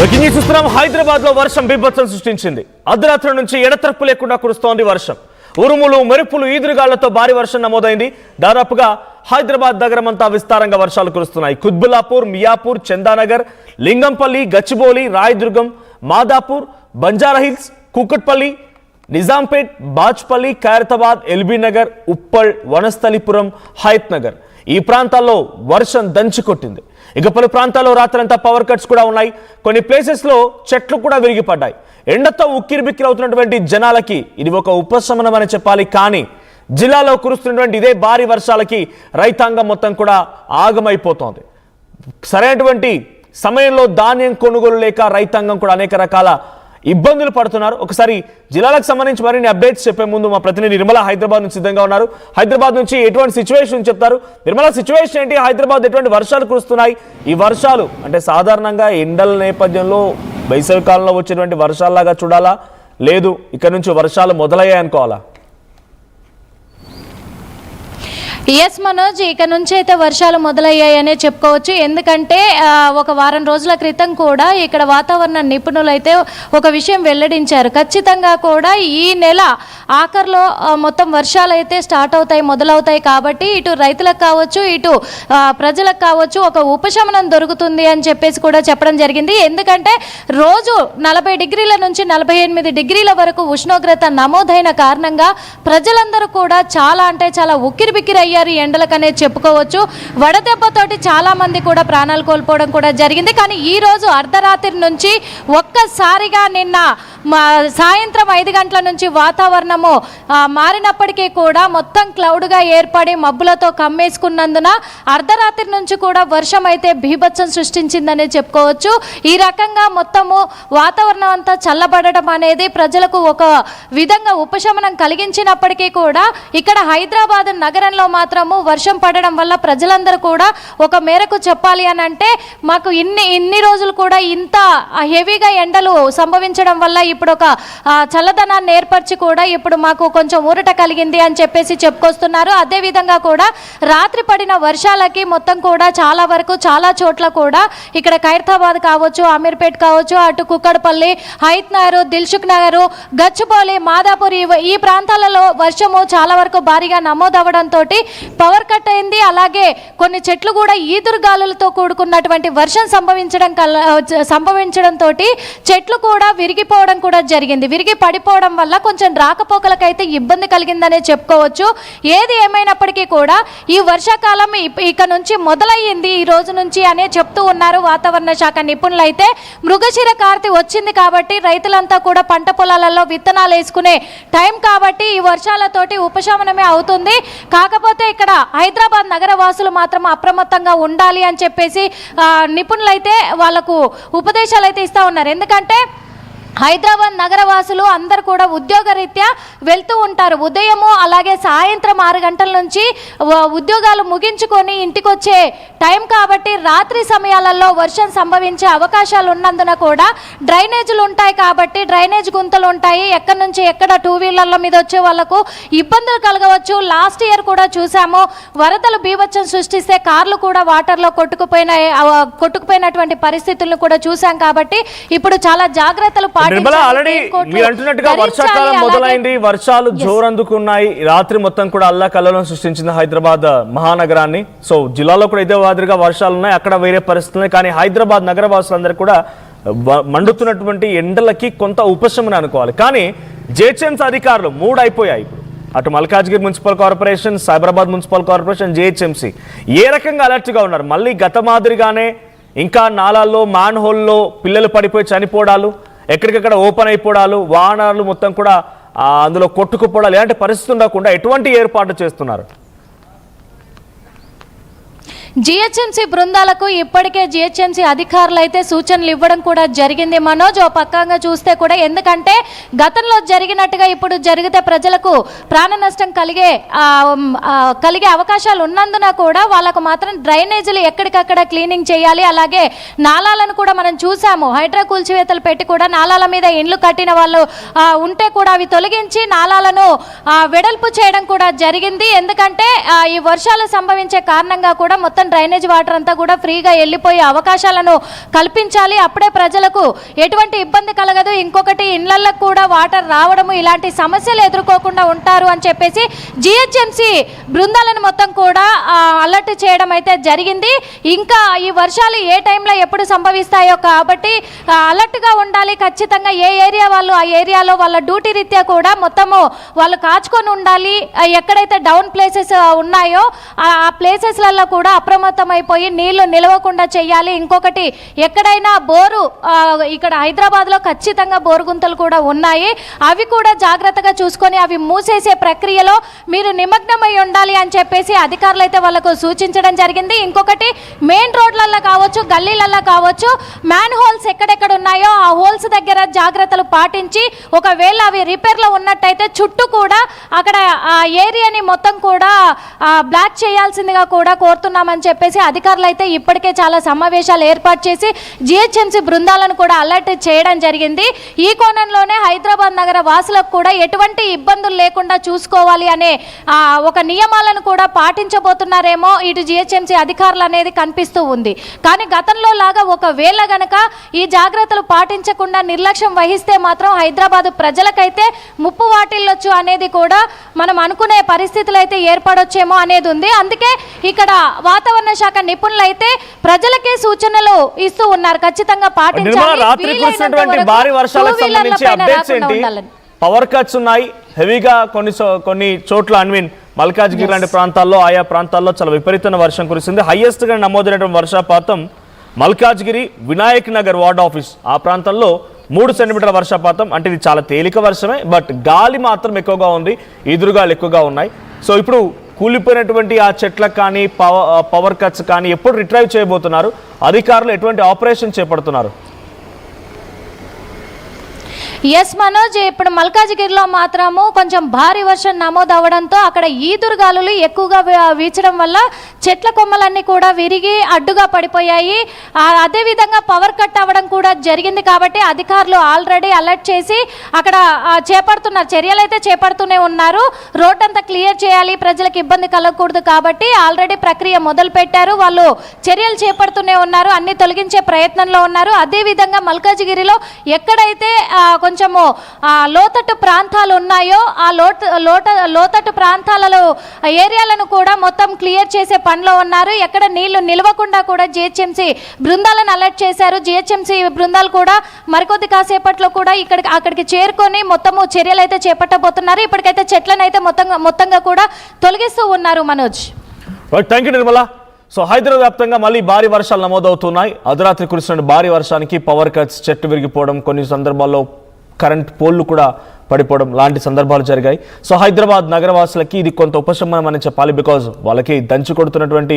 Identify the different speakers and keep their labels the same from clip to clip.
Speaker 1: చూస్తున్నాం హైదరాబాద్ లో వర్షం బీభత్సం సృష్టించింది. అర్ధరాత్రి నుంచి ఎడతెరపు లేకుండా కురుస్తోంది వర్షం. ఉరుములు మెరుపులు ఈదురుగాళ్లతో భారీ వర్షం నమోదైంది. దాదాపుగా హైదరాబాద్ నగరం అంతా విస్తారంగా వర్షాలు కురుస్తున్నాయి. కుత్బుల్లాపూర్, మియాపూర్, చందానగర్, లింగంపల్లి, గచ్చిబౌలి, రాయదుర్గం, మాదాపూర్, బంజారాహిల్స్, కూకట్పల్లి, నిజాంపేట్, బాజ్పల్లి, ఖైరతాబాద్, ఎల్బీ నగర్, ఉప్పల్, వనస్థలిపురం, హయత్ నగర్ ఈ ప్రాంతాల్లో వర్షం దంచుకొట్టింది. ఇక పలు ప్రాంతాల్లో రాత్రంతా పవర్ కట్స్ కూడా ఉన్నాయి. కొన్ని ప్లేసెస్ లో చెట్లు కూడా విరిగిపడ్డాయి. ఎండతో ఉక్కిరిబిక్కిరి అవుతున్నటువంటి జనాలకి ఇది ఒక ఉపశమనం అని చెప్పాలి. కానీ జిల్లాలో కురుస్తున్నటువంటి ఇదే భారీ వర్షాలకి రైతాంగం మొత్తం కూడా ఆగమైపోతోంది. సరైనటువంటి సమయంలో ధాన్యం కొనుగోలు లేక రైతాంగం కూడా అనేక రకాల ఇబ్బందులు పడుతున్నారు. ఒకసారి జిల్లాలకు సంబంధించి మరిన్ని అప్డేట్స్ చెప్పే ముందు మా ప్రతినిధి నిర్మల హైదరాబాద్ నుంచి సిద్ధంగా ఉన్నారు. హైదరాబాద్ నుంచి ఎటువంటి సిచ్యువేషన్ చెప్తారు? నిర్మల, సిచ్యువేషన్ ఏంటి? హైదరాబాద్ ఎటువంటి వర్షాలు కురుస్తున్నాయి? ఈ వర్షాలు అంటే సాధారణంగా ఎండల నేపథ్యంలో వేసవి కాలంలో వచ్చేటువంటి వర్షాలలాగా చూడాలా, లేదు ఇక్కడ నుంచి వర్షాలు మొదలయ్యాయి అనుకోవాలా?
Speaker 2: ఎస్ మనోజ్, ఇక నుంచి అయితే వర్షాలు మొదలయ్యాయనే చెప్పుకోవచ్చు. ఎందుకంటే ఒక వారం రోజుల క్రితం కూడా ఇక్కడ వాతావరణ నిపుణులు అయితే ఒక విషయం వెల్లడించారు. ఖచ్చితంగా కూడా ఈ నెల ఆఖరిలో మొత్తం వర్షాలు అయితే స్టార్ట్ అవుతాయి, మొదలవుతాయి. కాబట్టి ఇటు రైతులకు కావచ్చు, ఇటు ప్రజలకు కావచ్చు ఒక ఉపశమనం దొరుకుతుంది అని చెప్పేసి కూడా చెప్పడం జరిగింది. ఎందుకంటే రోజు 40 డిగ్రీల నుంచి 48 డిగ్రీల వరకు ఉష్ణోగ్రత నమోదైన కారణంగా ప్రజలందరూ కూడా చాలా అంటే చాలా ఉక్కిరిబిక్కిరి ఎండలకనే చెప్పుకోవచ్చు. వడదెబ్బతోటి చాలా మంది కూడా ప్రాణాలు కోల్పోవడం కూడా జరిగింది. కానీ ఈ రోజు అర్ధరాత్రి నుంచి ఒక్కసారిగా నిన్న సాయంత్రం 5 గంటల నుంచి వాతావరణము మారినప్పటికీ కూడా మొత్తం క్లౌడ్గా ఏర్పడి మబ్బులతో కమ్మేసుకున్నందున అర్ధరాత్రి నుంచి కూడా వర్షం అయితే బీభత్సం సృష్టించిందనే చెప్పుకోవచ్చు. ఈ రకంగా మొత్తము వాతావరణం అంతా చల్లబడడం అనేది ప్రజలకు ఒక విధంగా ఉపశమనం కలిగించినప్పటికీ కూడా ఇక్కడ హైదరాబాద్ నగరంలో మాత్రము వర్షం పడడం వల్ల ప్రజలందరూ కూడా ఒక మేరకు చెప్పాలి అని అంటే మాకు ఇన్ని రోజులు కూడా ఇంత హెవీగా ఎండలు సంభవించడం వల్ల ఇప్పుడు ఒక చల్లదనాన్ని ఏర్పరిచి కూడా ఇప్పుడు మాకు కొంచెం ఊరట కలిగింది అని చెప్పేసి చెప్పుకొస్తున్నారు. అదేవిధంగా కూడా రాత్రి పడిన వర్షాలకి మొత్తం కూడా చాలా వరకు చాలా చోట్ల కూడా ఇక్కడ ఖైరతాబాద్ కావచ్చు, అమీర్పేట్ కావచ్చు, అటు కుక్కడపల్లి, హయత్ నగర్, దిల్సుఖ్ నగర్, గచ్చిబౌలి, మాదాపూర్ ఈ ప్రాంతాలలో వర్షము చాలా వరకు భారీగా నమోదవడంతో పవర్ కట్ అయింది. అలాగే కొన్ని చెట్లు కూడా ఈదురుగాలులతో కూడుకున్నటువంటి వర్షం సంభవించడంతో చెట్లు కూడా విరిగిపోవడం కూడా జరిగింది. విరిగి పడిపోవడం వల్ల కొంచెం రాకపోకలకైతే ఇబ్బంది కలిగిందనే చెప్పుకోవచ్చు. ఏది ఏమైనప్పటికీ కూడా ఈ వర్షాకాలం ఇక నుంచి మొదలయ్యింది ఈ రోజు నుంచి అనే చెప్తూ ఉన్నారు వాతావరణ శాఖ నిపుణులు. అయితే మృగశిర కార్తె వచ్చింది కాబట్టి రైతులంతా కూడా పంట పొలాలలో విత్తనాలు వేసుకునే టైం కాబట్టి ఈ వర్షాలతోటి ఉపశమనమే అవుతుంది. కాకపోతే ఇక్కడ హైదరాబాద్ నగర వాసులు మాత్రం అప్రమత్తంగా ఉండాలి అని చెప్పేసి నిపుణులైతే వాళ్లకు ఉపదేశాలు అయితే ఇస్తా ఉన్నారు. ఎందుకంటే హైదరాబాద్ నగరవాసులు అందరు కూడా ఉద్యోగరీత్యా వెళ్తూ ఉంటారు. ఉదయము అలాగే సాయంత్రం 6 గంటల నుంచి ఉద్యోగాలు ముగించుకొని ఇంటికి వచ్చే టైం కాబట్టి రాత్రి సమయాలలో వర్షం సంభవించే అవకాశాలు ఉన్నందున కూడా డ్రైనేజీలు ఉంటాయి కాబట్టి డ్రైనేజ్ గుంతలు ఉంటాయి. ఎక్కడి నుంచి ఎక్కడ 2 వీలర్ల మీద వచ్చే వాళ్లకు ఇబ్బందులు కలగవచ్చు. లాస్ట్ ఇయర్ కూడా చూసాము, వరదలు బీభత్సం సృష్టిస్తే కార్లు కూడా వాటర్లో కొట్టుకుపోయినటువంటి పరిస్థితులను కూడా చూసాం. కాబట్టి ఇప్పుడు చాలా జాగ్రత్తలు
Speaker 1: వర్షాకాలం మొదలైంది, వర్షాలు జోరందుకున్నాయి. రాత్రి మొత్తం కూడా అల్లాకల్లోలం సృష్టించింది హైదరాబాద్ మహానగరాన్ని. సో జిల్లాలో కూడా ఇదే మాదిరిగా వర్షాలు ఉన్నాయి, అక్కడ వేరే పరిస్థితులు. కానీ హైదరాబాద్ నగర వాసులందరూ కూడా మండుతున్నటువంటి ఎండలకి కొంత ఉపశమనం అనుకోవాలి. కానీ జిహెచ్ఎంసీ అధికారులు 3 అయిపోయాయి. అటు Malkajgiri municipal corporation, Cyberabad municipal corporation, GHMC ఏ రకంగా అలర్ట్గా ఉన్నారు? మళ్ళీ గత మాదిరిగానే ఇంకా నాలాల్లో, మ్యాన్ హోల్లో పిల్లలు పడిపోయి చనిపోవడాలు, ఎక్కడికక్కడ ఓపెన్ అయిపోవడాలు, వాహనాలు మొత్తం కూడా అందులో కొట్టుకుపోవడాలు, ఇలాంటి పరిస్థితి ఉండకుండా ఎటువంటి ఏర్పాటు చేస్తున్నారు?
Speaker 2: జిహెచ్ఎంసీ బృందాలకు ఇప్పటికే జిహెచ్ఎంసీ అధికారులు అయితే సూచనలు ఇవ్వడం కూడా జరిగింది మనోజ్. ఓ పక్కంగా చూస్తే కూడా ఎందుకంటే గతంలో జరిగినట్టుగా ఇప్పుడు జరిగితే ప్రజలకు ప్రాణ నష్టం కలిగే అవకాశాలు ఉన్నందున కూడా వాళ్ళకు మాత్రం డ్రైనేజీలు ఎక్కడికక్కడ క్లీనింగ్ చేయాలి. అలాగే నాలాలను కూడా మనం చూసాము, హైడ్రా కూల్చివేతలు పెట్టి కూడా నాలాల మీద ఇండ్లు కట్టిన వాళ్ళు ఉంటే కూడా అవి తొలగించి నాలాలను వెడల్పు చేయడం కూడా జరిగింది. ఎందుకంటే ఈ వర్షాలు సంభవించే కారణంగా కూడా మొత్తం మొత్తం డ్రైనేజ్ వాటర్ అంతా కూడా ఫ్రీగా వెళ్ళిపోయే అవకాశాలను కల్పించాలి. అప్పుడే ప్రజలకు ఎటువంటి ఇబ్బంది కలగదు. ఇంకొకటి ఇళ్లకు కూడా వాటర్ రావడము ఇలాంటి సమస్యలు ఎదుర్కోకుండా ఉంటారు అని చెప్పేసి జిహెచ్ఎంసీ బృందాలను మొత్తం కూడా అలర్ట్ చేయడం అయితే జరిగింది. ఇంకా ఈ వర్షాలు ఏ టైంలో ఎప్పుడు సంభవిస్తాయో కాబట్టి అలర్ట్గా ఉండాలి. ఖచ్చితంగా ఏ ఏరియా వాళ్ళు ఆ ఏరియాలో వాళ్ళ డ్యూటీ రీత్యా కూడా మొత్తము వాళ్ళు కాచుకొని ఉండాలి. ఎక్కడైతే డౌన్ ప్లేసెస్ ఉన్నాయో ఆ ప్లేసెస్లలో కూడా అప్రమత్తమైపోయి నీళ్లు నిలవకుండా చేయాలి. ఇంకొకటి ఎక్కడైనా బోరు ఇక్కడ హైదరాబాద్లో ఖచ్చితంగా బోరు గుంతలు కూడా ఉన్నాయి. అవి కూడా జాగ్రత్తగా చూసుకొని అవి మూసేసే ప్రక్రియలో మీరు నిమగ్నమై ఉండాలి అని చెప్పేసి అధికారులు అయితే వాళ్ళకు సూచించడం జరిగింది. ఇంకొకటి మెయిన్ రోడ్లలో కావచ్చు, గల్లీలలో కావచ్చు, మ్యాన్ హోల్స్ ఎక్కడెక్కడ ఉన్నాయో ఆ హోల్స్ దగ్గర జాగ్రత్తలు పాటించి ఒకవేళ అవి రిపేర్లో ఉన్నట్టయితే చుట్టూ కూడా అక్కడ ఆ ఏరియాని మొత్తం కూడా బ్లాక్ చేయాల్సిందిగా కూడా కోరుతున్నామని చెప్పేసి అధికారులు అయితే ఇప్పటికే చాలా సమావేశాలు ఏర్పాటు చేసి జిహెచ్ఎంసీ బృందాలను కూడా అలర్ట్ చేయడం జరిగింది. ఈ కోణంలోనే హైదరాబాద్ నగర వాసులకు కూడా ఎటువంటి ఇబ్బందులు లేకుండా చూసుకోవాలి అనే ఒక నియమాలను కూడా పాటించబోతున్నారేమో ఇటు జిహెచ్ఎంసీ అధికారులు అనేది కనిపిస్తూ ఉంది. కానీ గతంలో లాగా ఒకవేళ గనక ఈ జాగ్రత్తలు పాటించకుండా నిర్లక్ష్యం వహిస్తే మాత్రం హైదరాబాద్ ప్రజలకైతే ముప్పు వాటిల్లొచ్చు అనేది కూడా మనం అనుకునే పరిస్థితులు అయితే ఏర్పడొచ్చేమో అనేది ఉంది. అందుకే ఇక్కడ వాతావరణ శాఖ నిపుణులు అయితే ప్రజలకే సూచనలు ఇస్తూ ఉన్నారు. ఖచ్చితంగా పాటించాలి.
Speaker 1: భారీ వర్షాలకు సంబంధించి అప్డేట్స్ ఏంటి? పవర్ కట్స్ ఉన్నాయి హెవీగా కొన్ని చోట్ల మల్కాజ్గిరి లాంటి ప్రాంతాల్లో ఆయా ప్రాంతాల్లో చాలా విపరీతమైన వర్షం కురిసింది. హైయెస్ట్ గా నమోదైనటువంటి వర్షపాతం మల్కాజ్గిరి వినాయక్ నగర్ వార్డ్ ఆఫీస్ ఆ ప్రాంతంలో 3 సెంటీమీటర్ల వర్షపాతం. అంటే ఇది చాలా తేలిక వర్షమే, బట్ గాలి మాత్రం ఎక్కువగా ఉంది, ఈదురుగాలు ఎక్కువగా ఉన్నాయి. సో ఇప్పుడు కూలిపోయినటువంటి ఆ చెట్లకు కానీ పవర్ కట్స్ కానీ ఎప్పుడు రిట్రైవ్ చేయబోతున్నారు? అధికారులు ఎటువంటి ఆపరేషన్ చేపడుతున్నారు?
Speaker 2: ఎస్ మనోజ్, ఇప్పుడు మల్కాజ్గిరిలో మాత్రము కొంచెం భారీ వర్షం నమోదవడంతో అక్కడ ఈదురుగాలులు ఎక్కువగా వీచడం వల్ల చెట్ల కొమ్మలన్నీ కూడా విరిగి అడ్డుగా పడిపోయాయి. అదేవిధంగా పవర్ కట్ అవ్వడం కూడా జరిగింది. కాబట్టి అధికారులు ఆల్రెడీ అలర్ట్ చేసి అక్కడ చర్యలు అయితే చేపడుతూనే ఉన్నారు. రోడ్ అంతా క్లియర్ చేయాలి, ప్రజలకు ఇబ్బంది కలగకూడదు కాబట్టి ఆల్రెడీ ప్రక్రియ మొదలు పెట్టారు. వాళ్ళు చర్యలు చేపడుతూనే ఉన్నారు, అన్ని తొలగించే ప్రయత్నంలో ఉన్నారు. అదేవిధంగా మల్కాజ్గిరిలో ఎక్కడైతే కొంచెము లోతట్టు ప్రాంతాలు ఉన్నాయో ఆ లోతట్టు ప్రాంతాలలో ఏరియాలను కూడా మొత్తం క్లియర్ చేసే పనిలో ఉన్నారు. ఎక్కడ నీళ్లు నిలవకుండా కూడా జిహెచ్ఎంసీ బృందాలను అలర్ట్ చేశారు. జిహెచ్ఎంసీ బృందాలు కూడా మరికొద్ది కాసేపట్లో కూడా అక్కడికి చేరుకొని మొత్తము చర్యలు అయితే చేపట్టబోతున్నారు. ఇప్పటికైతే చెట్లను అయితే మొత్తంగా కూడా తొలగిస్తూ ఉన్నారు. Manoj,
Speaker 1: thank you Nirmala. So Hyderabad వ్యాప్తంగా మళ్ళీ భారీ వర్షాలు నమోదవుతున్నాయి. అర్ధరాత్రి కురిసిన భారీ వర్షానికి పవర్ కట్స్, చెట్టు విరిగిపోవడం, కొన్ని సందర్భాల్లో కరెంట్ పోల్లు కూడా పడిపోవడం లాంటి సందర్భాలు జరిగాయి. సో హైదరాబాద్ నగరవాసులకి ఇది కొంత ఉపశమనం అని చెప్పాలి. బికాజ్ వాళ్ళకి దంచి కొడుతున్నటువంటి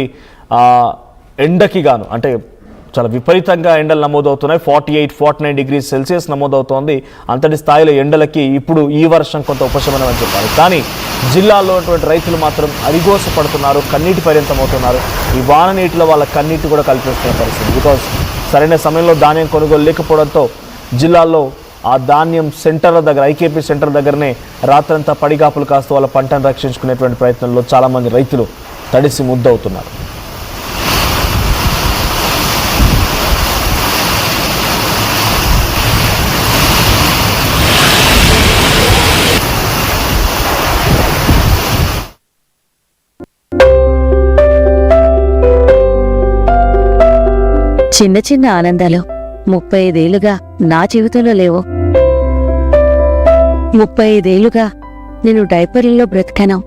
Speaker 1: ఎండకి గాను అంటే చాలా విపరీతంగా ఎండలు నమోదవుతున్నాయి. 48-49 డిగ్రీస్ సెల్సియస్ నమోదవుతోంది. అంతటి స్థాయిలో ఎండలకి ఇప్పుడు ఈ వర్షం కొంత ఉపశమనం అని చెప్పాలి. కానీ జిల్లాలో ఉన్నటువంటి రైతులు మాత్రం అరిగోస పడుతున్నారు, కన్నీటి పర్యంతం అవుతున్నారు. ఈ వాన నీటిలో వాళ్ళ కన్నీటి కూడా కలిపేస్తున్న పరిస్థితి. బికాజ్ సరైన సమయంలో ధాన్యం కొనుగోలు లేకపోవడంతో జిల్లాలో ఆ ధాన్యం సెంటర్ల దగ్గర, ఐకేపీ సెంటర్ దగ్గరనే రాత్రంతా పడిగాపులు కాస్తూ వాళ్ళ పంటను రక్షించుకునేటువంటి ప్రయత్నంలో చాలామంది రైతులు తడిసి ముద్దవుతున్నారు.
Speaker 3: చిన్న చిన్న ఆనందాలు 35 ఏళ్లుగా నా జీవితంలో లేవు. 35 ఏళ్లుగా నేను డైపర్లలో బ్రతికాను.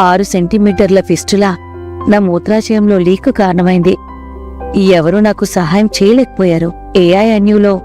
Speaker 3: 6 సెంటీమీటర్ల ఫిస్టులా నా మూత్రాశయంలో లీకు కారణమైంది. ఎవరూ నాకు సహాయం చేయలేకపోయారు. ఏఐఎన్యూలో